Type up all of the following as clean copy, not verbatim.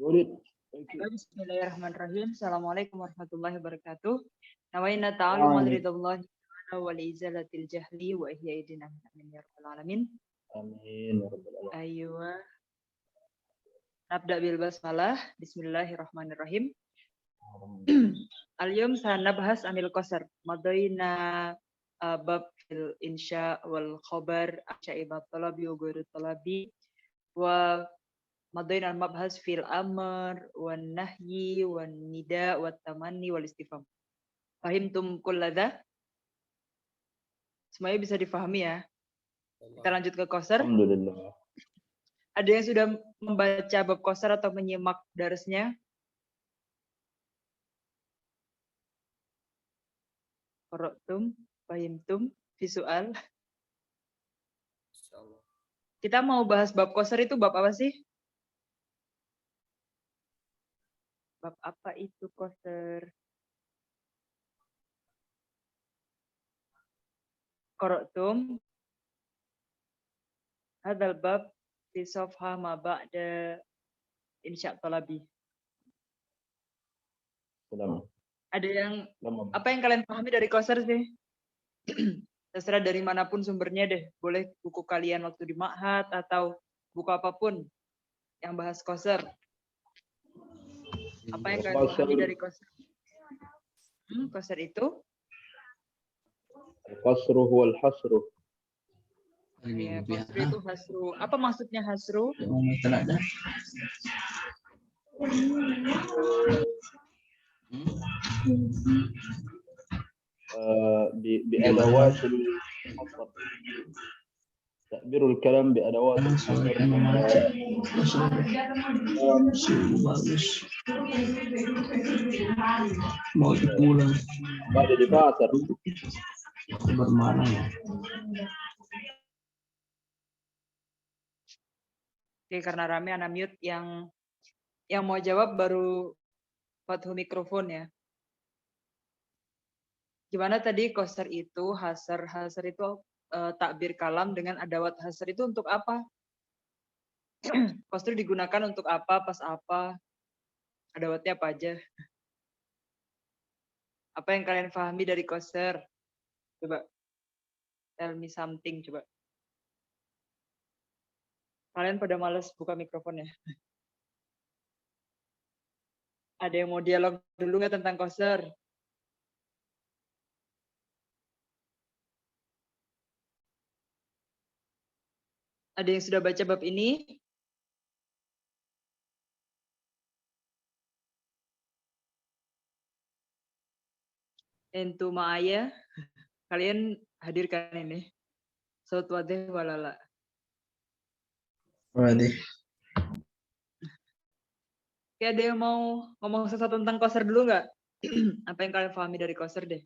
ولد. Bismillahirrahmanirrahim. Assalamualaikum warahmatullahi wabarakatuh. Nawaina ta'alum وعليكم. ridhallahi wa li'izalatil jahli wa ihya'i dinah. Amin ya rabbal alamin. Amin ya rabbal alamin. Aywa. Nabda bil basmalah. Bismillahirrahmanirrahim. Al-yawm sanabhas anil qasar. Madaina bab fil insya wal khabar asya'ibat talabi wa ghairu talabi wa madaina al-mabhas fil amr wan nahyi wan nida wat tamanni wal istifham. Fahimtum kulladza? Semuanya bisa difahami ya. Kita lanjut ke qasar. Alhamdulillah. Ada yang sudah membaca bab qasar atau menyimak darsnya? Qara'tum, fahimtum, visual. Kita mau bahas bab qasar itu bab apa sih? Bab apa itu qasar? Qara'tum hadzal bab fi safha ma ba'da insya talabi. Salam. Ada yang Lama. apa yang kalian pahami dari qasar sih? Terserah dari manapun sumbernya deh. Boleh buku kalian waktu di ma'had atau buku apapun yang bahas qasar. Apa yang kalian pahami dari qasar? Qasar itu? Al-qasru huwa al-hasru. Ya, qasru itu hasru. Apa maksudnya hasru? بأدوات الحصر. تعبير الكلام بأدوات الحصر. Mau pulang. Ada di pasar. Bermana ya? Oke, karena rame anak mute yang mau jawab baru Fathu mikrofon ya. Gimana tadi qasar itu, hasar itu takbir kalam dengan adawat hasar itu untuk apa? Qasar digunakan untuk apa, pas apa? Adawatnya apa aja? Apa yang kalian pahami dari qasar? Coba tell me something coba. Kalian pada males buka mikrofon ya? Ada yang mau dialog dulu nggak tentang qasar? Ada yang sudah baca bab ini? Entu ma'aya, kalian hadirkan ini. Saut wadih walala. Waduh. Oke, ada yang mau ngomong sesuatu tentang qasar dulu nggak? Apa yang kalian pahami dari qasar deh?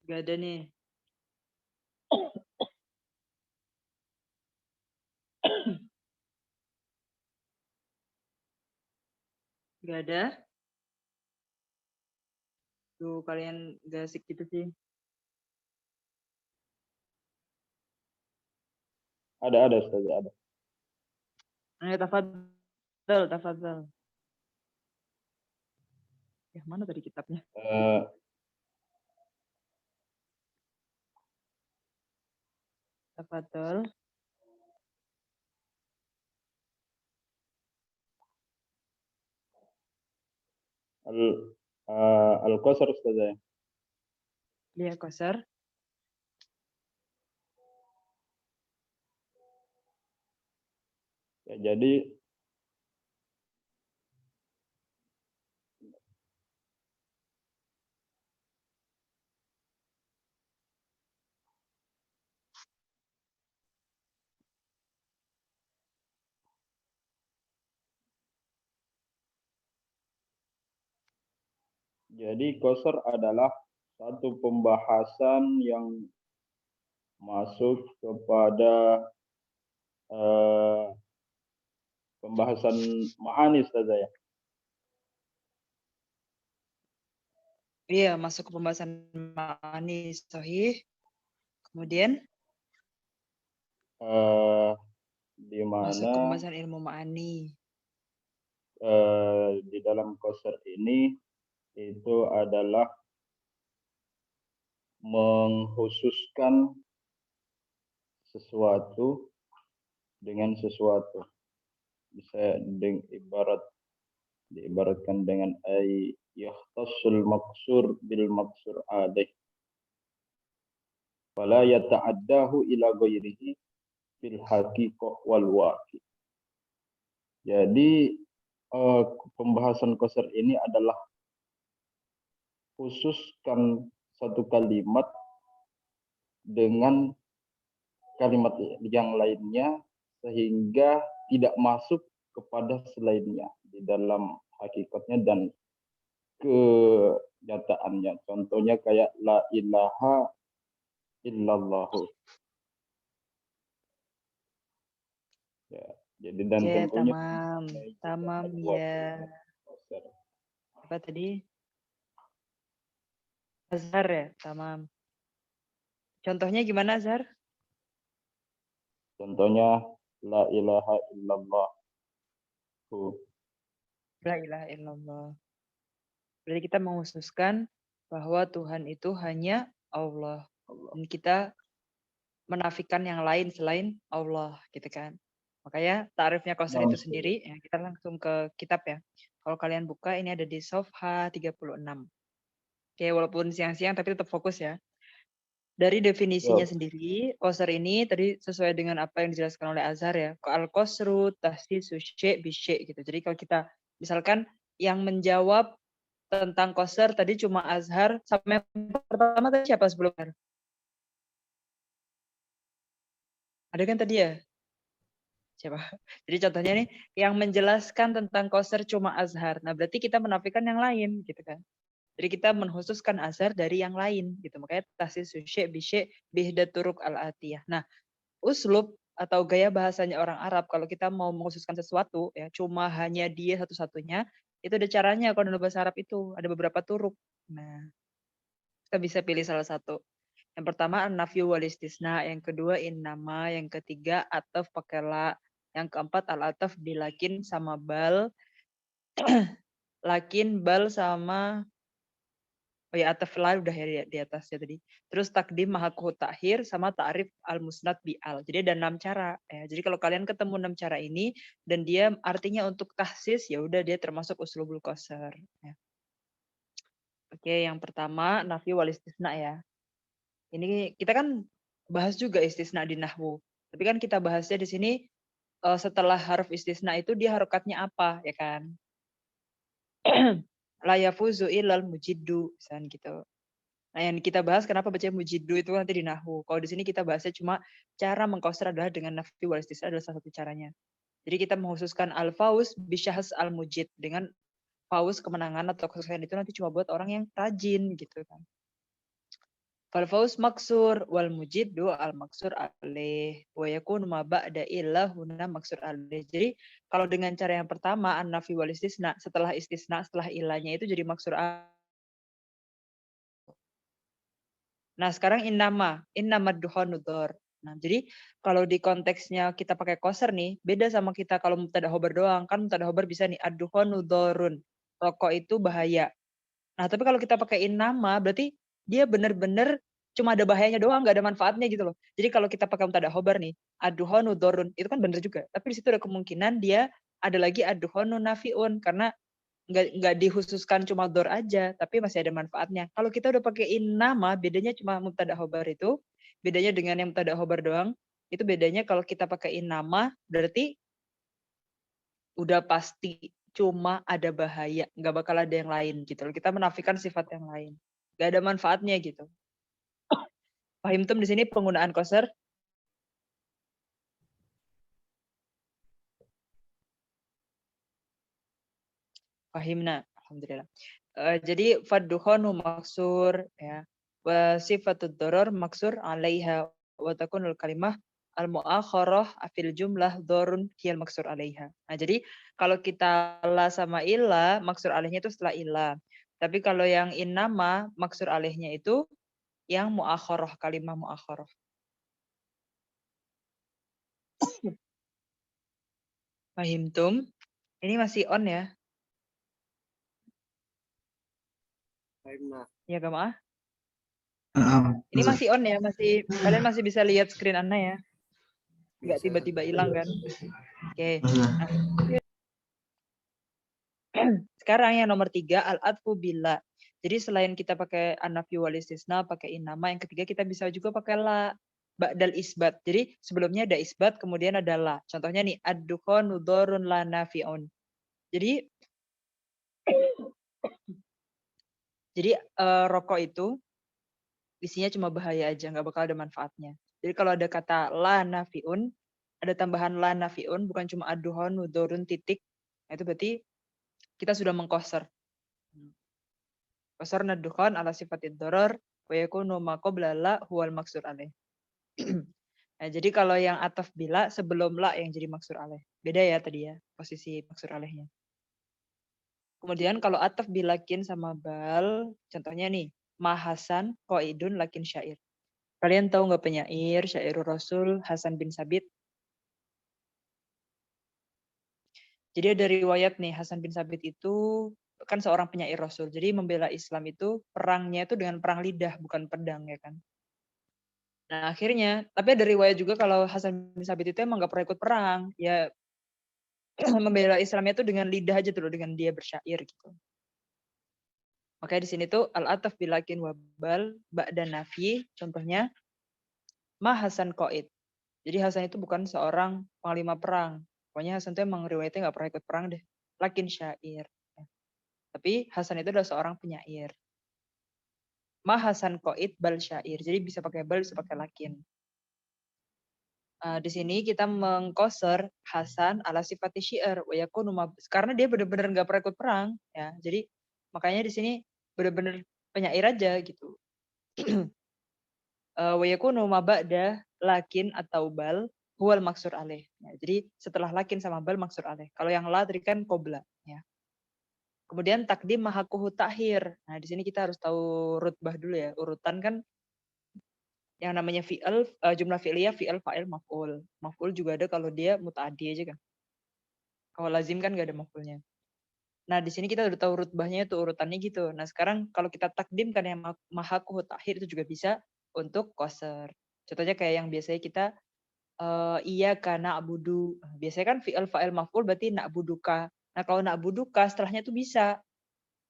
Gak ada nih. Gak ada. Tuh, kalian gak asik gitu sih. Ada Ustaz, ada. Ayo, tafadhal. Ya, mana tadi kitabnya? Tafadhal. Al-qasar Ustaz ya. Lihat qasar. Ya, jadi qasar adalah satu pembahasan yang masuk kepada pembahasan ma'ani Ustaz ya. Iya, masuk ke pembahasan ma'ani sahih. Kemudian di Masuk ke mana pembahasan ilmu ma'ani. di dalam qasr ini itu adalah mengkhususkan sesuatu dengan sesuatu. Bisa diibaratkan dengan yahtassul maqsur bil maqsur alaih. Fala yata'addahu ila ghairihi fil haqiqah wal waqi. Jadi pembahasan qasr ini adalah khususkan satu kalimat dengan kalimat yang lainnya sehingga tidak masuk kepada selainnya di dalam hakikatnya dan kenyataannya. Contohnya kayak la ilaha illallah. Ya, jadi dan Oke, tentunya tamam ya. Apa tadi? Azhar ya, tamam. Contohnya gimana, Azhar? Contohnya la ilaha illallah. La ilaha illallah. Berarti kita mengkhususkan bahwa Tuhan itu hanya Allah. Dan kita menafikan yang lain selain Allah, gitu kan. Makanya ta'rifnya qasr itu sendiri, ya, kita langsung ke kitab ya. Kalau kalian buka, ini ada di Safha 36. Oke, walaupun siang-siang tapi tetap fokus ya. Dari definisinya sendiri, qasr ini tadi sesuai dengan apa yang dijelaskan oleh Azhar ya. Al-qasru tahsisu syai' bi syai' gitu. Jadi kalau kita misalkan yang menjawab tentang qasr tadi cuma Azhar, sama yang pertama tadi siapa sebelum Azhar? Ada kan tadi ya? Siapa? Jadi contohnya nih, yang menjelaskan tentang qasr cuma Azhar. Nah, berarti kita menafikan yang lain gitu kan. Jadi kita mengkhususkan Azhar dari yang lain gitu. Makanya tahsis syai' bi syai' bihda turuk al-atiyah. Nah, uslub atau gaya bahasanya orang Arab kalau kita mau mengkhususkan sesuatu ya cuma hanya dia satu-satunya, itu ada caranya kalau dalam bahasa Arab itu ada beberapa turuk. Nah, kita bisa pilih salah satu. Yang pertama an-nafyu wal istisna, yang kedua innama, yang ketiga ataf pakai la, yang keempat al-ataf bilakin sama bal, lakin bal sama oh ya ataf la udah ya di atasnya tadi. Terus takdim mahakuh takhir sama ta'rif al-musnad bi'al. Jadi ada 6 cara ya. Jadi kalau kalian ketemu 6 cara ini dan dia artinya untuk tahsis ya udah dia termasuk uslubul qasr ya. Oke, yang pertama nafi wal istisna ya. Ini kita kan bahas juga istisna di nahwu. Tapi kan kita bahasnya di sini setelah huruf istisna itu dia harokatnya apa ya kan? La yafuzu illal mujiddu misalnya gitu. Nah, yang kita bahas kenapa baca mujiddu itu nanti di nahwu. Kalau di sini kita bahasnya cuma cara mengqasr adalah dengan nafi wal istisna adalah salah satu caranya. Jadi kita mengkhususkan al-fauz bisyahs al-mujid dengan fauz kemenangan atau kesuksesan itu nanti cuma buat orang yang rajin gitu kan. Fal fauz maksur wal mujiddu al maksur alaih wa yakun ma ba'da illa huna maksur alaih. Jadi kalau dengan cara yang pertama an-nafi wal istisna setelah ilahnya itu jadi maksur alaih. Nah, sekarang innama duhanudor. Nah, jadi kalau di konteksnya kita pakai qasr nih, beda sama kita kalau mubtada khobar doang. Kan mubtada khobar bisa nih ad-duhanudorun. Rokok itu bahaya. Nah, tapi kalau kita pakai innama berarti dia benar-benar cuma ada bahayanya doang, nggak ada manfaatnya gitu loh. Jadi kalau kita pakai mubtada khobar nih, ad-duhanudorun itu kan benar juga. Tapi di situ ada kemungkinan dia ada lagi ad-duhanu nafiun karena nggak dikhususkan cuma dor aja, tapi masih ada manfaatnya. Kalau kita udah pakai nama, bedanya cuma mubtada khobar itu, bedanya dengan yang mubtada khobar doang, itu bedanya kalau kita pakai nama, berarti udah pasti cuma ada bahaya, nggak bakal ada yang lain gitu. Kita menafikan sifat yang lain, nggak ada manfaatnya gitu. Fahim tum di sini penggunaan qasr. Fahimna, alhamdulillah. Jadi faddukhanu maksur ya. Wa sifatud doror maksur alaiha wa takunul kalimah al muakharah fil jumlah dorun hiyal maksur alaiha. Nah, jadi kalau kita la sama illa, maksur alaihnya itu setelah illa. Tapi kalau yang innama, maksur alaihnya itu yang muakharah, kalimah muakharah. Fahimtum? Ini masih on ya? Ya Gamaah? Ini masih on ya? Kalian masih bisa lihat screen Anda ya? Nggak tiba-tiba hilang kan? Oke. Nah, sekarang yang nomor 3 al-atfu bila. Jadi selain kita pakai an-nafyu wal istisna, pakai inama, yang ketiga kita bisa juga pakai la, ba'dal isbat. Jadi sebelumnya ada isbat, kemudian ada la. Contohnya nih, ad-dukhanu dharun la nafi'un. Jadi rokok itu isinya cuma bahaya aja, nggak bakal ada manfaatnya. Jadi kalau ada kata la nafi'un, ada tambahan la nafi'un, bukan cuma ad-dukhanu dharun titik. Nah, itu berarti kita sudah mengkoser. Qasarna dukhan ala sifatid darar wa yakunu ma qabla la huwal maksur alaih. Nah, jadi kalau yang ataf bila sebelum la yang jadi maksur alaih. Beda ya tadi ya posisi maksur alaihnya. Kemudian kalau ataf bilakin sama bal, contohnya nih, mahasan qaidun lakin syair. Kalian tahu nggak penyair Syairul Rasul Hasan bin Sabit? Jadi ada riwayat nih, Hasan bin Sabit itu kan seorang penyair Rasul. Jadi membela Islam itu perangnya itu dengan perang lidah, bukan pedang ya kan. Nah akhirnya, tapi ada riwayat juga kalau Hasan bin Sabit itu emang nggak pernah ikut perang. Ya membela Islamnya itu dengan lidah aja tuh, dengan dia bersyair gitu. Makanya di sini tuh al-ataf bilakin wabal ba'da nafi, contohnya ma Hasan Qaid. Jadi Hasan itu bukan seorang panglima perang. Pokoknya Hasan itu emang riwayatnya nggak pernah ikut perang deh. Lakin syair. Tapi Hasan itu adalah seorang penyair. Ma Hasan Qaid bal syair. Jadi bisa pakai bal, bisa pakai lakin. Di sini kita mengkoser Hasan ala sifat syair. Karena dia benar-benar nggak pernah ikut perang. Ya. Jadi makanya di sini benar-benar penyair aja gitu. Wa yakunu ma ba'da lakin atau bal huwal maksur alaih. Ya, jadi setelah lakin sama bal maksur alaih. Kalau yang la tadi kan qobla ya. Kemudian takdim mahakuhu takhir. Nah, di sini kita harus tahu rutbah dulu ya. Urutan kan yang namanya fi'il, jumlah fi'liyah, fi'il, fa'il, maf'ul. Maf'ul juga ada kalau dia muta'addi aja kan. Kalau lazim kan nggak ada maf'ulnya. Nah, di sini kita udah tahu rutbahnya itu urutannya gitu. Nah, sekarang kalau kita takdim kan yang mahakuhu takhir itu juga bisa untuk qasar. Contohnya kayak yang biasanya kita iya karena abudu. Biasanya kan fi'il fa'il maf'ul berarti na'buduka. Nah, kalau na'buduka setelahnya tuh bisa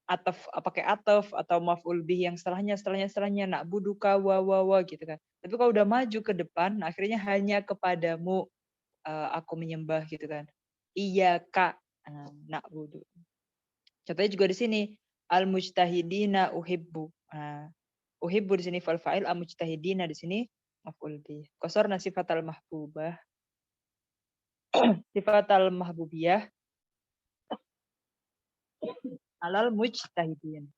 ataf pakai ataf atau maf'ul bih yang setelahnya na'buduka wa gitu kan. Tapi kalau udah maju ke depan, nah akhirnya hanya kepadamu aku menyembah gitu kan. Iya kak na'budu. Contohnya juga di sini al-mujtahidina uhibbu. Nah, uhibbu di sini fa'il fa'il, al-mujtahidina di sini maf'ul bih. Qasarna sifatal mahbubah. Sifatal mahbubiyah alal mujtahidin.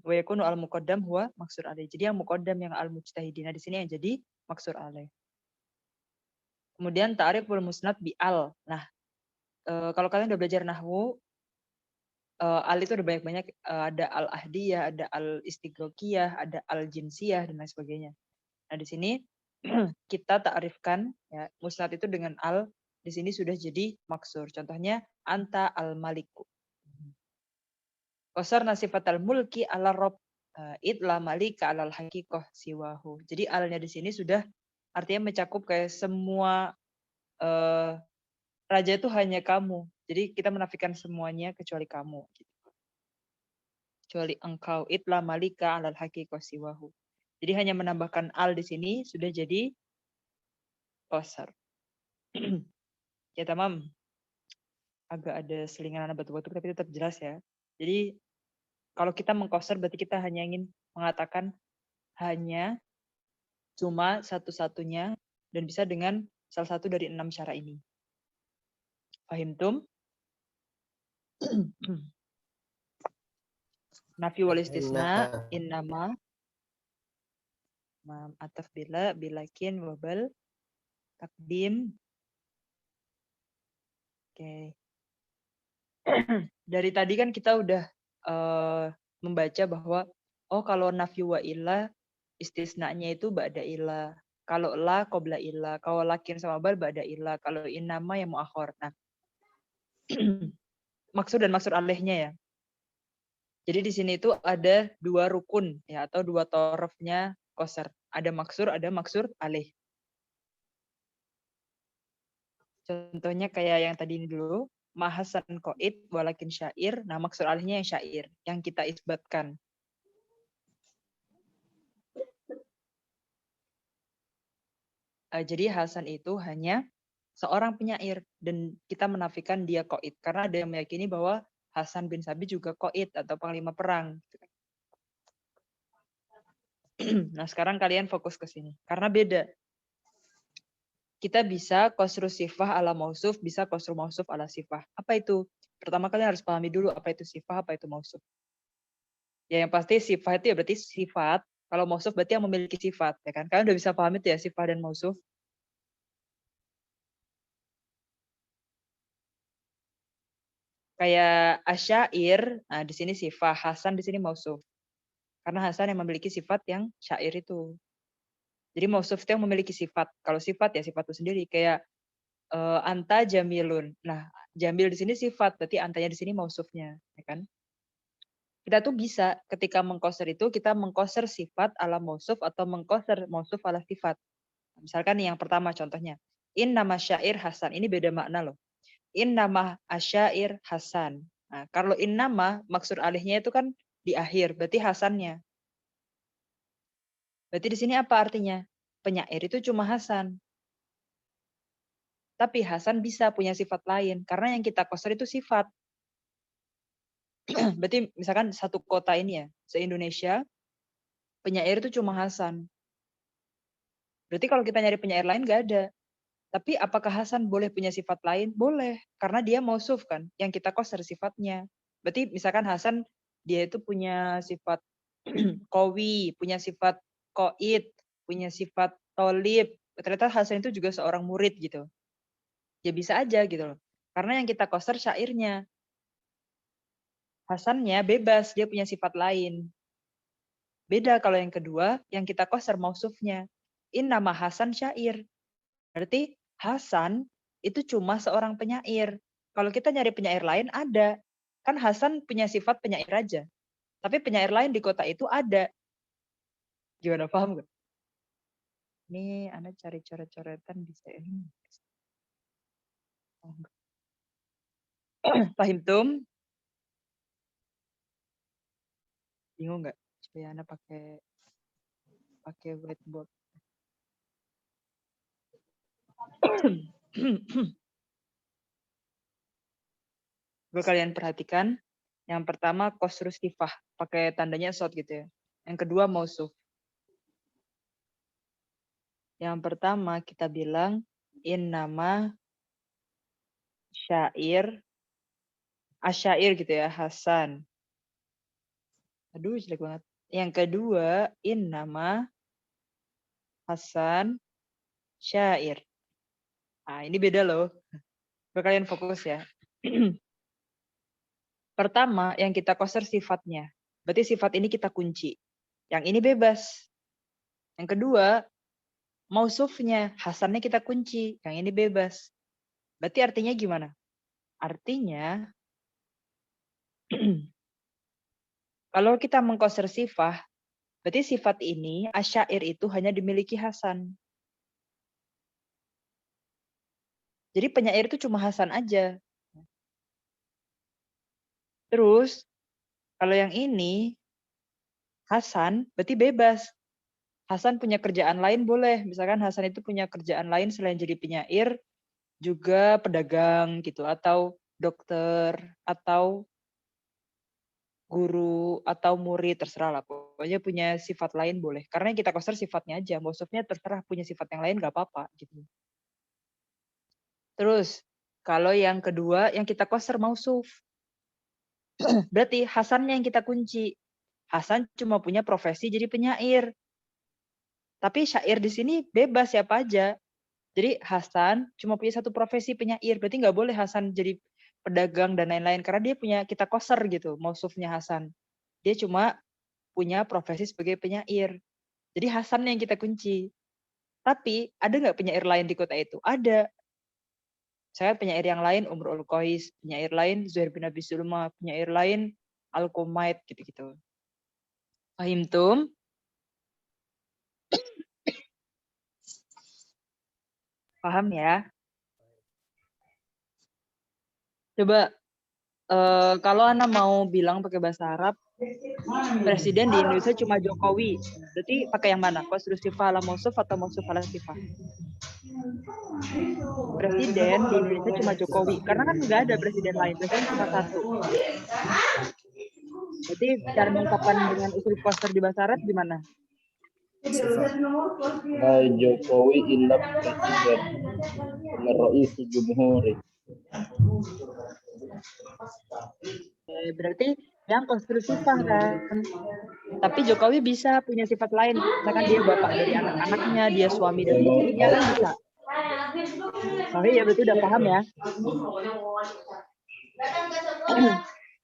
Wa yakunu al muqaddam huwa maksur alaih. Jadi yang muqaddam yang al mujtahidina di sini yang jadi maksur alaih. Kemudian ta'riful musnad bi al. Nah, kalau kalian udah belajar nahwu, al itu udah banyak-banyak, ada al ahdiyah, ada al istighraqiyah, ada al jinsiyah dan lain sebagainya. Nah, di sini kita ta'rifkan ya, musnad itu dengan al di sini sudah jadi maksur. Contohnya anta al maliku. Qasarna sifatal mulki ala rob idla malika alal hakikoh siwahu. Jadi alnya di sini sudah artinya mencakup kayak semua raja itu hanya kamu. Jadi kita menafikan semuanya kecuali kamu. Kecuali engkau idla malika alal hakikoh siwahu. Jadi hanya menambahkan al di sini sudah jadi qasar. Ya tamam. Agak ada selingan batu-batu tapi tetap jelas ya. Jadi kalau kita mengqasar berarti kita hanya ingin mengatakan hanya cuma satu-satunya dan bisa dengan salah satu dari 6 cara ini. Fahimtum? Nafi wal istisna, innama, ataf bila, bilakin, wabal, takdim. Oke. Dari tadi kan kita udah membaca bahwa oh kalau nafi wa illa istisnanya itu ba'da illa. Kalau la qabla illa, kalau lakin sama bal ba'da illa, kalau innama yang muakhir. Nah, maksud dan maksud alihnya ya. Jadi di sini itu ada dua rukun ya atau dua torofnya qasar. Ada maksur alih. Contohnya kayak yang tadi ini dulu, mahasan qaid walakin syair. Nah, maksud alihnya yang syair yang kita isbatkan. Jadi Hasan itu hanya seorang penyair dan kita menafikan dia qaid karena ada yang meyakini bahwa Hasan bin Sabit juga qaid atau panglima perang. Nah, sekarang kalian fokus ke sini karena beda. Kita bisa qasru sifah ala mausuf, bisa qasru mausuf ala sifah. Apa itu? Pertama kalian harus pahami dulu apa itu sifah, apa itu mausuf. Ya yang pasti sifah itu ya berarti sifat. Kalau mausuf berarti yang memiliki sifat, ya kan? Kalian udah bisa pahami itu ya sifah dan mausuf. Kayak asyair, nah di sini sifah, Hasan di sini mausuf. Karena Hasan yang memiliki sifat yang syair itu. Jadi mausuf itu yang memiliki sifat. Kalau sifat ya sifat itu sendiri. Kayak anta jamilun. Nah, jamil di sini sifat, berarti antanya di sini mausufnya, ya kan? Kita tuh bisa ketika mengqasar itu kita mengqasar sifat ala mausuf atau mengqasar mausuf ala sifat. Misalkan nih yang pertama contohnya, in nama syair Hasan. Ini beda makna loh. In nama asyair Hasan. Nah, kalau in nama maksud alihnya itu kan di akhir, berarti Hasannya. Berarti di sini apa artinya? Penyair itu cuma Hasan. Tapi Hasan bisa punya sifat lain karena yang kita qasar itu sifat. Berarti misalkan satu kota ini ya, se-Indonesia penyair itu cuma Hasan. Berarti kalau kita nyari penyair lain nggak ada. Tapi apakah Hasan boleh punya sifat lain? Boleh, karena dia mausuf kan, yang kita qasar sifatnya. Berarti misalkan Hasan dia itu punya sifat qawi, punya sifat qaid, punya sifat tolib. Ternyata Hasan itu juga seorang murid gitu. Ya bisa aja gitu loh. Karena yang kita qasar syairnya. Hasannya bebas, dia punya sifat lain. Beda kalau yang kedua, yang kita qasar mausufnya. In nama Hasan syair. Berarti Hasan itu cuma seorang penyair. Kalau kita nyari penyair lain ada. Kan Hasan punya sifat penyair aja. Tapi penyair lain di kota itu ada. Gimana, paham gak? Ini Anda cari coret-coretan bisa ini. Pahim tum? Bingung nggak? Supaya Anda pakai whiteboard. Gue kalian perhatikan. Yang pertama qasru sifah, pakai tandanya short gitu ya. Yang kedua mausuf. Yang pertama kita bilang in nama syair, asyair gitu ya, Hasan. Aduh jelek banget. Yang kedua in nama Hasan syair. Nah ini beda loh. Kalian fokus ya. Pertama yang kita qasar sifatnya. Berarti sifat ini kita kunci. Yang ini bebas. Yang kedua mausufnya, Hasannya kita kunci. Yang ini bebas. Berarti artinya gimana? Artinya kalau kita mengqasar sifat, berarti sifat ini asyair itu hanya dimiliki Hasan. Jadi penyair itu cuma Hasan aja. Terus kalau yang ini Hasan berarti bebas. Hasan punya kerjaan lain boleh. Misalkan Hasan itu punya kerjaan lain selain jadi penyair, juga pedagang gitu, atau dokter, atau guru, atau murid, terserah lah. Pokoknya punya sifat lain boleh. Karena yang kita qasar sifatnya aja. Maksudnya terserah punya sifat yang lain nggak apa-apa gitu. Terus kalau yang kedua yang kita qasar mausuf. Berarti Hasannya yang kita kunci. Hasan cuma punya profesi jadi penyair. Tapi syair di sini bebas siapa aja. Jadi Hasan cuma punya satu profesi penyair. Berarti nggak boleh Hasan jadi pedagang dan lain-lain. Karena dia punya kita qasar gitu mausufnya Hasan. Dia cuma punya profesi sebagai penyair. Jadi Hasan yang kita kunci. Tapi ada nggak penyair lain di kota itu? Ada. Saya penyair yang lain Umrul Qais, penyair lain Zuhair bin Abi Sulma, penyair lain Al-Qumait gitu-gitu. Paham tum? Paham ya? Coba kalau Ana mau bilang pakai bahasa Arab, presiden di Indonesia cuma Jokowi. Berarti pakai yang mana? Qasrus sifah ala mausuf atau mausuf ala sifah? Presiden di Indonesia cuma Jokowi. Karena kan nggak ada presiden lain. Presiden cuma satu. Berarti cara mengungkapkan dengan usul poster di bahasa Arab gimana? La Jokowi illa presiden. Rais Jumhuri. Berarti yang konstruksi sifat kan. Tapi Jokowi bisa punya sifat lain. Misalkan dia bapak dari anak-anaknya, dia suami dari istrinya kan bisa. Oh iya berarti udah paham ya.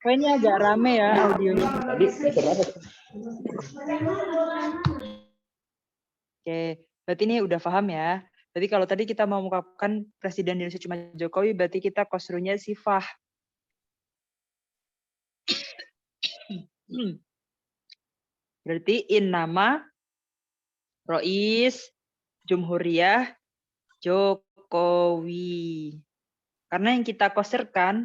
Kayaknya agak rame ya audionya. Tadi kenapa? Oke, berarti ini udah paham ya. Berarti kalau tadi kita mau mengungkapkan presiden Indonesia cuma Jokowi, berarti kita kosrunya sifah. Berarti in nama Rois Jumhuriyah Jokowi. Karena yang kita koserkan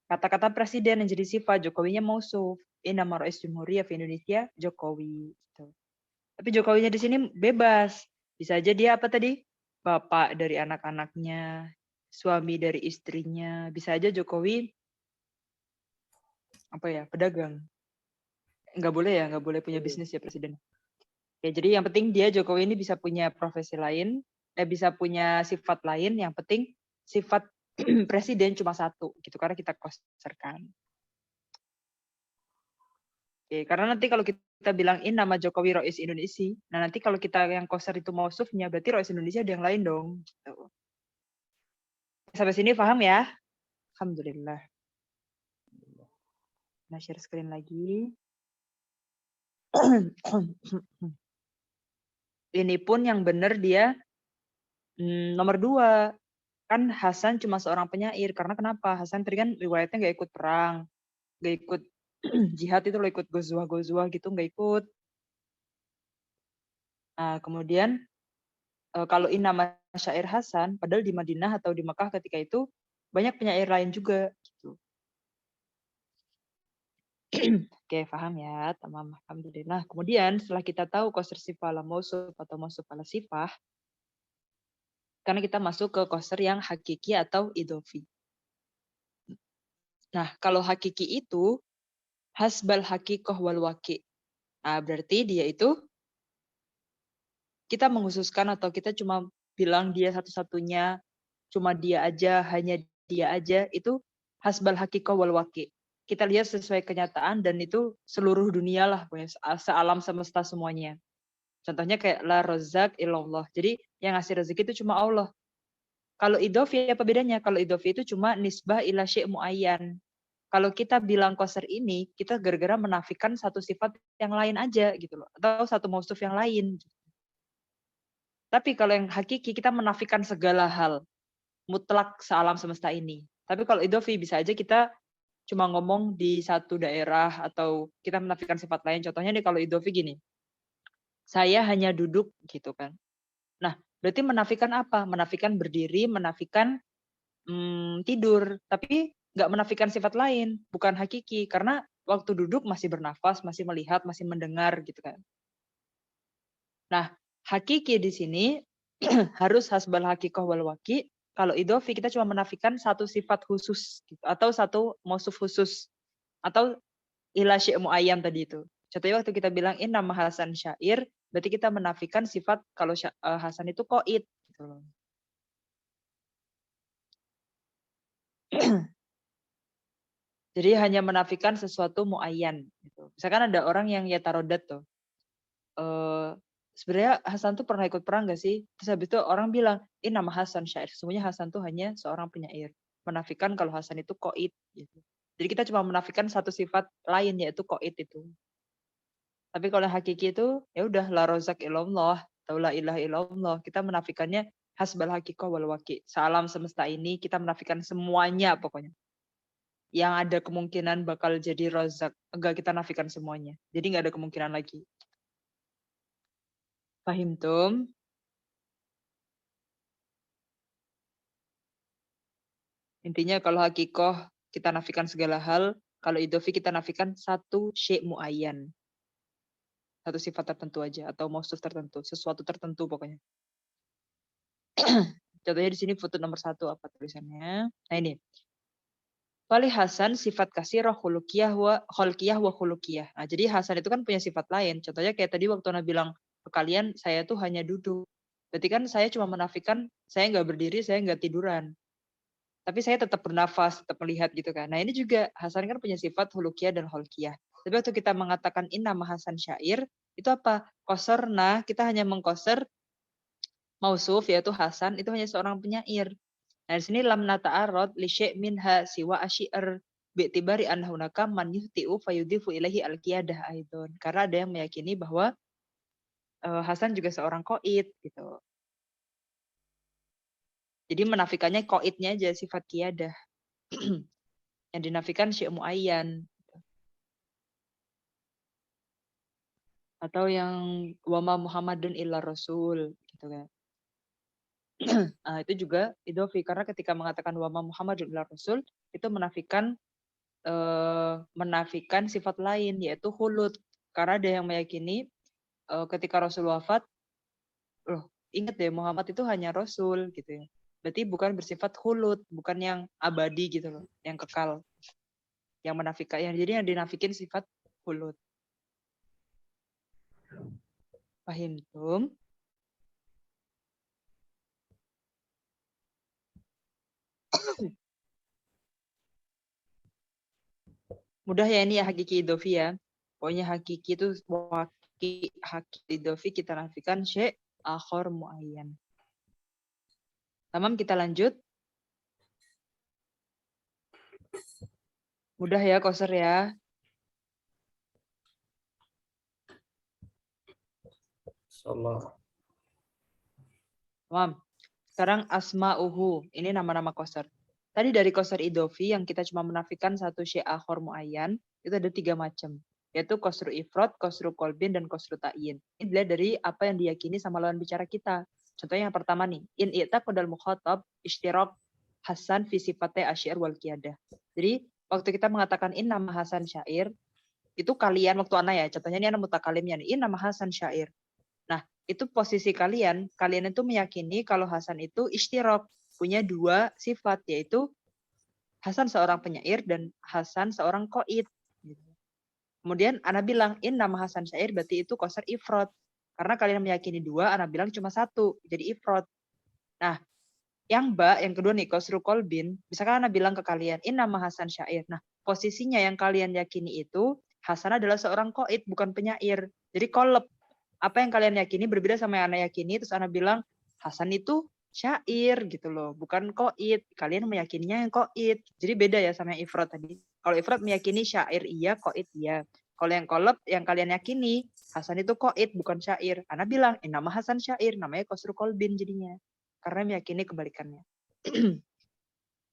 kata-kata presiden yang jadi sifat, Jokowinya mausuf. In nama Rois Jumhuriyah di Indonesia Jokowi. Gitu. Tapi Jokowinya di sini bebas. Bisa aja dia apa tadi? Bapak dari anak-anaknya, suami dari istrinya. Bisa aja Jokowi apa ya, pedagang. Nggak boleh ya, nggak boleh punya bisnis ya presiden. Ya, jadi yang penting dia Jokowi ini bisa punya profesi lain, bisa punya sifat lain. Yang penting sifat presiden cuma satu, gitu. Karena kita koserkan. Oke, karena nanti kalau kita bilang in nama Jokowi Rois Indonesia, nah nanti kalau kita yang koser itu mausufnya, berarti Rois Indonesia ada yang lain dong. Gitu. Sampai sini paham ya? Alhamdulillah. Nah, share screen lagi. Ini pun yang benar dia nomor 2. Kan Hasan cuma seorang penyair. Karena kenapa? Hasan tadi kan riwayatnya nggak ikut perang. Nggak ikut jihad itu loh, ikut gozuah gitu, nggak ikut. Nah, kemudian kalau in nama syair Hasan, padahal di Madinah atau di Mekah ketika itu banyak penyair lain juga. Gitu. Oke, paham ya, tamam. Alhamdulillah. Kemudian setelah kita tahu qasr sifah ala mausuf atau mausuf ala sifah, karena kita masuk ke qasr yang hakiki atau idhofi. Nah, kalau hakiki itu hasbal hakikoh wal waqi. Nah, berarti dia itu kita menghususkan atau kita cuma bilang dia satu-satunya, cuma dia aja, hanya dia aja, itu hasbal hakikoh wal waqi. Kita lihat sesuai kenyataan dan itu seluruh dunia lah, sealam semesta semuanya. Contohnya kayak la rozak illallah. Jadi yang ngasih rezeki itu cuma Allah. Kalau idhofi apa bedanya? Kalau idhofi itu cuma nisbah ila syai' muayyan. Kalau kita bilang qasr ini, kita gara-gara menafikan satu sifat yang lain aja gitu loh, atau satu mausuf yang lain. Tapi kalau yang hakiki kita menafikan segala hal, mutlak sealam semesta ini. Tapi kalau idhofi bisa aja kita cuma ngomong di satu daerah atau kita menafikan sifat lain. Contohnya nih kalau idhofi gini, saya hanya duduk gitu kan. Nah, berarti menafikan apa? Menafikan berdiri, menafikan tidur, tapi nggak menafikan sifat lain, bukan hakiki. Karena waktu duduk masih bernafas, masih melihat, masih mendengar gitu kan. Nah, hakiki di sini harus hasbal hakikoh wal waqi. Kalau idhofi kita cuma menafikan satu sifat khusus gitu, atau satu mausuf khusus atau ila syai' muayyan tadi itu. Contohnya waktu kita bilang in nama Hasan syair, berarti kita menafikan sifat kalau Hasan itu qaid gitu loh. Jadi hanya menafikan sesuatu muayyan gitu. Misalkan ada orang yang ya tarodat tuh. Sebenarnya Hasan tuh pernah ikut perang gak sih? Terus habis itu orang bilang, ini nama Hasan syair. Semuanya Hasan tuh hanya seorang penyair. Menafikan kalau Hasan itu qaid gitu. Jadi kita cuma menafikan satu sifat lain yaitu qaid itu. Tapi kalau hakiki itu ya udah la rozak illallah, atau la ilaha illallah, kita menafikannya hasbal haqiqah wal waqi. Sealam semesta ini kita menafikan semuanya pokoknya. Yang ada kemungkinan bakal jadi rozak, enggak, kita nafikan semuanya. Jadi nggak ada kemungkinan lagi. Fahim tum? Intinya kalau hakikoh kita nafikan segala hal, kalau idofi kita nafikan satu syai' muayyan. Satu sifat tertentu aja atau mausuf tertentu, sesuatu tertentu pokoknya. Contohnya di sini foto nomor 1 apa tulisannya? Nah ini. Wali Hasan sifat kasirah khuluqiyah wa khuluqiyah. Nah, jadi Hasan itu kan punya sifat lain. Contohnya kayak tadi waktu Ana bilang ke kalian, saya tuh hanya duduk. Berarti kan saya cuma menafikan saya nggak berdiri, saya nggak tiduran. Tapi saya tetap bernafas, tetap melihat gitu kan. Nah ini juga Hasan kan punya sifat hulukiyah dan holkiyah. Tapi waktu kita mengatakan inna Hasan syair, itu apa? Kosorna, kita hanya mengkoser mausuf, yaitu Hasan, itu hanya seorang penyair. Nah di sini lam nata'arad li syai' minha siwa asy'ar bi'tibari an hunaka man yuhti'u fayudhifu ilahi al-qiyadah aidon. Karena ada yang meyakini bahwa Hasan juga seorang qaid gitu. Jadi menafikannya qaidnya aja sifat qiyadah. Yang dinafikan syai' muayyan. Atau yang wama Muhammadun illa rasul gitu kan. Nah, itu juga idhofi karena ketika mengatakan wama Muhammadun illa rasul itu menafikan sifat lain yaitu khulud. Karena ada yang meyakini ketika Rasul wafat, loh ingat deh Muhammad itu hanya rasul gitu ya. Berarti bukan bersifat khulud, bukan yang abadi gitu loh, yang kekal. Yang menafikan, jadi yang dinafikin sifat khulud. Pahim tum? Mudah ya ini ya hakiki idhofi ya. Pokoknya hakiki itu hakiki idhofi kita nafikan syai' akhor muayyan. Tamam, kita lanjut. Mudah ya Koser ya. Insyaallah. Tamam. Sekarang asma'uhu. Ini nama-nama Koser. Tadi dari Koser idhofi yang kita cuma menafikan satu syai' akhor muayyan, itu ada 3 macam. Yaitu kosru ifrod, kosru kolbin, dan kosru ta'yin. Ini dilihat dari apa yang diyakini sama lawan bicara kita. Contohnya yang pertama nih, in i'taqadal mukhatab ishtirak Hasan fi sifatnya asy'ar wal qiyadah. Jadi waktu kita mengatakan in nama Hasan syair, itu kalian waktu ana ya, contohnya ini ana mutakalimnya nih, in nama Hasan syair. Nah, itu posisi kalian itu meyakini kalau Hasan itu ishtirak, punya 2 sifat, yaitu Hasan seorang penyair dan Hasan seorang qaid. Kemudian ana bilang in nama Hasan syair berarti itu koser ifrod. Karena kalian meyakini 2, ana bilang cuma 1, jadi ifrod. Nah, yang kedua nih, kosru kolbin, misalkan ana bilang ke kalian, in nama Hasan syair. Nah, posisinya yang kalian yakini itu, Hasan adalah seorang qaid, bukan penyair. Jadi kolab. Apa yang kalian yakini berbeda sama yang ana yakini, terus ana bilang, Hasan itu syair gitu loh, bukan qaid. Kalian meyakininya yang qaid. Jadi beda ya sama yang ifrad tadi. Kalau ifrad meyakini syair iya, qaid iya. Kalau yang kolab, yang kalian yakini, Hasan itu qaid, bukan syair. Ana bilang, nama Hasan syair, namanya kosru kolbin jadinya. Karena meyakini kebalikannya.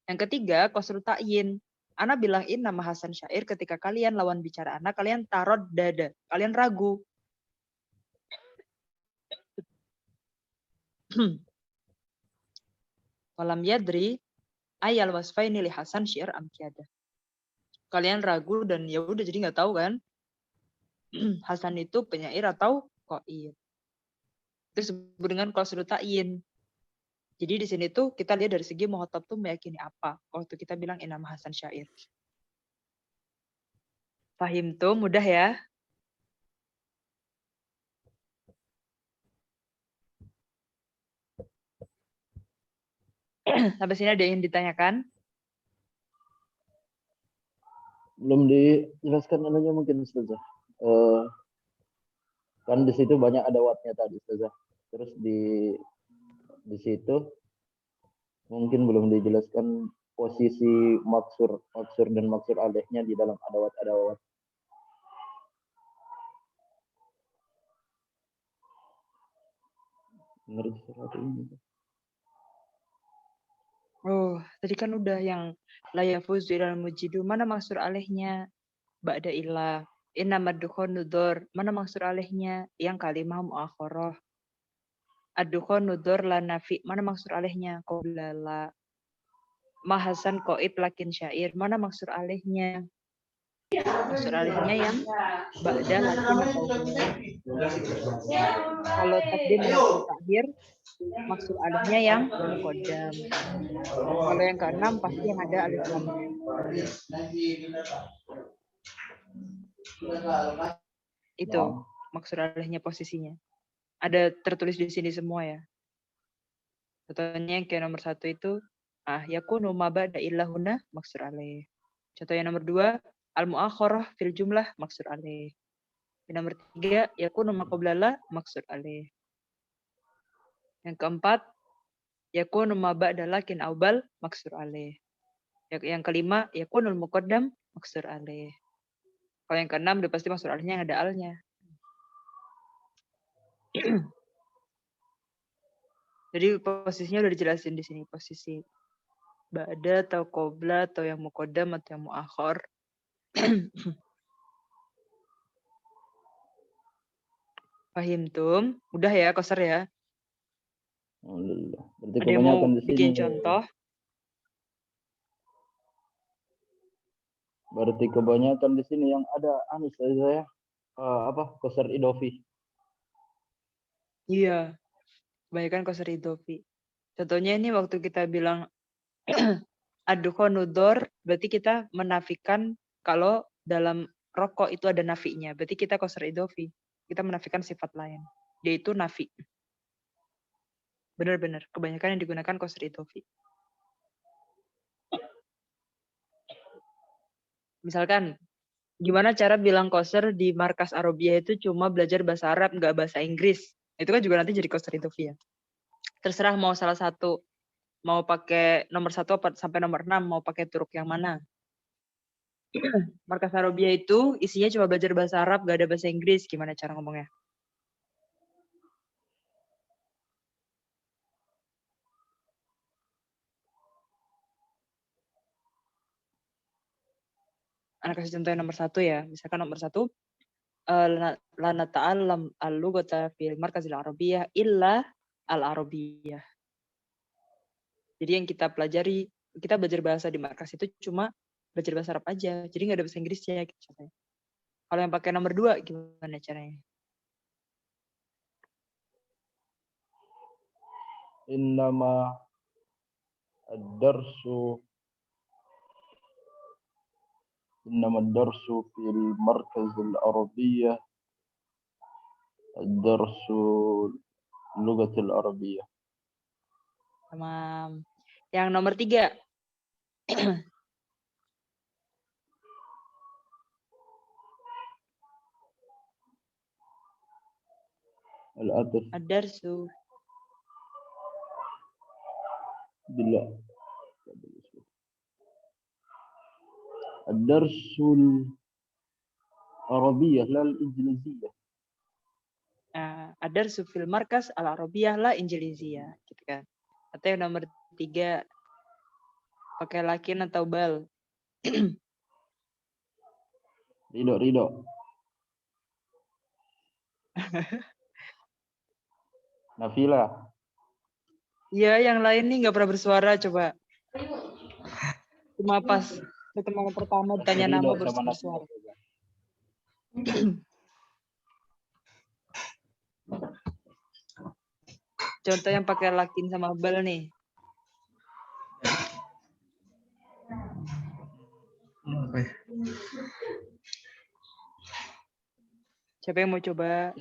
Yang ketiga, kosru ta'yin. Ana bilang nama Hasan syair ketika kalian lawan bicara ana, kalian tarot dada. Kalian ragu. Walam yadri ayal wasfaini li Hasan syair am kiada. Kalian ragu dan ya udah jadi nggak tahu kan Hasan itu penyair atau qaid. Itu disebut dengan kosru ta'yin. Jadi di sini tuh kita lihat dari segi muhatab tuh meyakini apa waktu kita bilang nama Hasan syair. Fahim tuh mudah ya. Sampai sini ada yang ditanyakan? Belum dijelaskan anunya mungkin Ustazah. Kan di situ banyak ada wattnya tadi Ustazah. Terus di situ mungkin belum dijelaskan posisi maksur dan maksur alihnya di dalam adawat. Benar di surat ini. Oh, tadi kan udah yang la yafuzu ilal mujidu. Mana maksud alehnya? Ba'da ilah. Innamad dukhanu dzar. Mana maksud alehnya? Yang kalimah muakhirah. Ad-dukhanu dzar la nafi. Mana maksud alehnya? Qabla la. Mahasan qaib lakin syair. Mana maksud alehnya? Maksud alehnya yang ba'da lakin atau ba'da. Kalau takdim atau takhir, maksud alihnya yang muqaddam. Kalau yang keenam pasti yang ada alif lamnya. Itu Nah, maksud alihnya posisinya. Ada tertulis di sini semua ya. Contohnya yang kayak nomor 1 itu yakunu ma ba'da illahuna maksud alih. Contoh yang nomor 2 al-mu'akhirah fil jumlah maksud alih. Yang nomor 3 yakunu ma qablala maksud alih. Yang keempat yakunu ma ba'da lakin aubal maksud alih. Yang kelima yakunul muqaddam maksud alih. Kalau yang keenam udah pasti maksud alihnya yang ada alnya. Jadi posisinya udah dijelasin di sini, posisi ba'da atau qabla atau yang muqaddam atau yang muakhir. Fahimtum? Udah ya, Koser ya. alhamdulillah. Berarti Ada yang mau kebanyakan di sini. bikin contoh? Berarti kebanyakan di sini yang ada anu saya Qasar idofi. Iya. Kebanyakan Koser idofi. Contohnya ini waktu kita bilang ad-dukhanu dzar, berarti kita menafikan kalau dalam rokok itu ada nafinya. Berarti kita Koser idofi. Kita menafikan sifat lain. Yaitu nafi. Benar-benar. Kebanyakan yang digunakan Koser idofi. Misalkan, gimana cara bilang Koser di markas Arabia itu cuma belajar bahasa Arab, nggak bahasa Inggris. Itu kan juga nanti jadi Koser idofi ya. Terserah mau salah satu. Mau pakai nomor 1 sampai nomor 6, mau pakai turuk yang mana. Markas Arabia itu isinya cuma belajar bahasa Arab, nggak ada bahasa Inggris. Gimana cara ngomongnya? Anak kasih contoh yang nomor 1 ya. Misalkan nomor 1, la nata'allam al-lughata fil markazil arabiyyah illa al-arabiyyah. Jadi yang kita pelajari, kita belajar bahasa di markas itu cuma belajar bahasa Arab aja. Jadi nggak ada bahasa Inggrisnya. Gitu. Kalau yang pakai nomor 2, gimana caranya? Innama ad-darsu fil markazil arabiyyah ad-darsu lughatil arabiyyah. Sama yang nomor 3. Ad-darsu. Bila ad-darsul arabiyyah la al-injiliziyah. Ad-darsu fil markas al-arabiyyah la injiliziyah. Gitu kan. Atau yang nomor 3, pakai lakin atau bal. Ridho. Nafila. Iya, yang lain nih nggak pernah bersuara, coba. Cuma pas pertemuan pertama ditanya nama baru bersuara. Contoh yang pakai lakin sama bal nih. Siapa yang mau coba?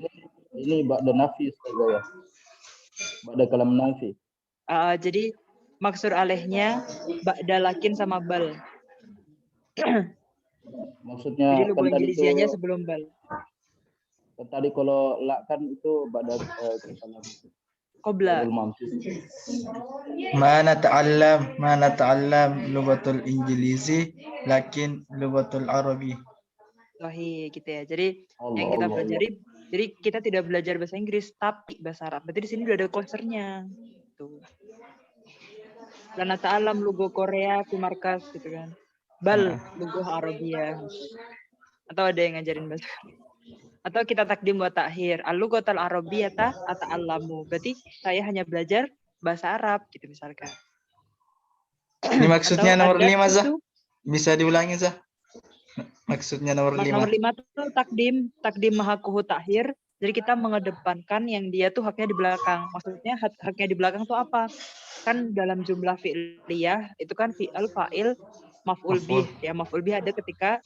Ini ba'da nafi ya. Ba'da kalam nafi. Jadi maksud alehnya ba'da lakin sama bal. Maksudnya jadi kan tadi itu sebelum bal. Kan tadi kalau la kan itu ba'da kalam Qobla. ما نتعلم لغة الإنجليزي لكن لغة العربي. Wahih gitu ya. Jadi yang kita pelajari Jadi kita tidak belajar bahasa Inggris tapi bahasa Arab. Berarti di sini udah ada coachernya. Tuh. Dan ta'alam lugu Korea fi markas gitu kan. Bal lugu Arabia. Atau ada yang ngajarin bahasa. Atau kita takdim wa ta'khir. Al-lughatul arabiyyata ata'allamu. Berarti saya hanya belajar bahasa Arab gitu misalkan. Ini maksudnya Atau nomor ada 5, Zah. itu Bisa diulangi, Zah? Maksudnya nomor 5. nomor 5 tuh takdim mahakuhu ta'khir. Jadi kita mengedepankan yang dia tuh haknya di belakang. Maksudnya haknya di belakang tuh apa? Kan dalam jumlah fi'liyah itu kan fi'al, fa'il, maf'ul bih. Ya maf'ul bih ada ketika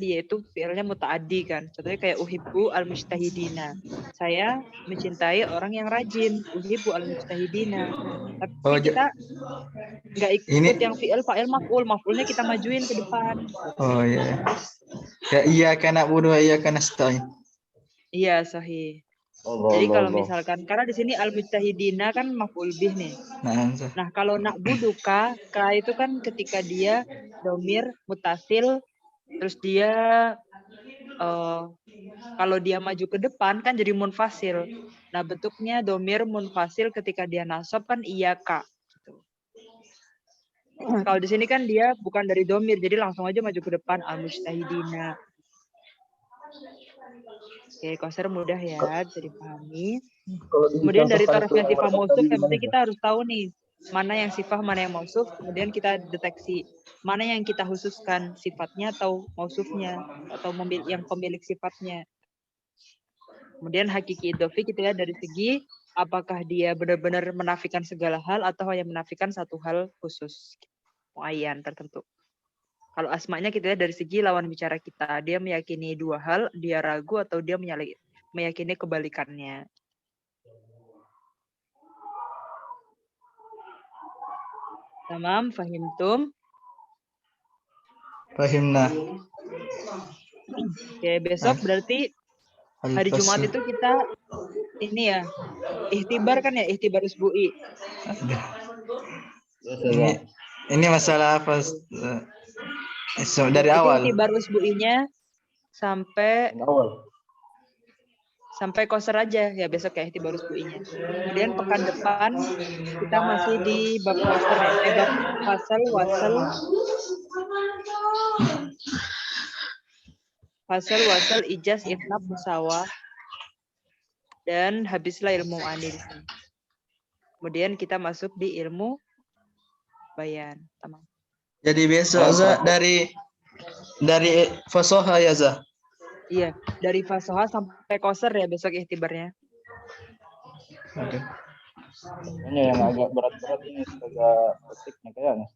dia itu fi'ilnya muta'addi kan. Contohnya kayak uhibbu al-mujtahidina. Saya mencintai orang yang rajin. Uhibbu al-mujtahidina. Tapi kita nggak ikut yang fi'il, fa'il, maf'ul. Maf'ulnya kita majuin ke depan. Oh iya. Ya iya kana budu iya kana nasta'in. Iya, sahih. Allah, Jadi Allah, kalau Allah. misalkan, karena di sini al-mujtahidina kan maf'ul bih nih. Nah, Zah. Nah, kalau na'budu ka itu kan ketika dia domir mutasil, terus dia kalau dia maju ke depan kan jadi munfasil. Nah, bentuknya domir munfasil ketika dia nasab kan iya ka. Gitu. Kalau di sini kan dia bukan dari domir, jadi langsung aja maju ke depan al-mujtahidina. Oke, Kautsar mudah ya, bisa dipahami. Kemudian dari tarafnya sifah mausuf, yang penting kita harus tahu nih, mana yang sifah, mana yang mausuf, kemudian kita deteksi mana yang kita khususkan sifatnya atau mausufnya, atau yang pemilik sifatnya. Kemudian hakiki idhofi kita lihat dari segi apakah dia benar-benar menafikan segala hal atau hanya menafikan satu hal khusus, muayyan tertentu. Kalau asma'nya kita lihat dari segi lawan bicara kita. Dia meyakini dua hal, dia ragu atau dia meyakini kebalikannya. Tamam, fahimtum? Fahimna. Oke, besok berarti hari Jumat itu kita ini ya, ikhtibar kan ya, ikhtibar usbu'i. Ini masalah apa? So, dari awal. Ikhtibar usbu'inya sampai Kautsar aja ya besok ya ikhtibar usbu'inya. Kemudian pekan depan kita masih di bab Kautsar ya, bab wasal, ijaz, itnab, musawah. Dan habislah ilmu ma'ani di sini. Kemudian kita masuk di ilmu bayan. Tamam. Jadi besok Zah dari fasoha ya Zah. Iya, dari fasoha sampai Kautsar ya besok ikhtibarnya. Oke. Ini yang agak berat-berat ini agak petiknya kayaknya.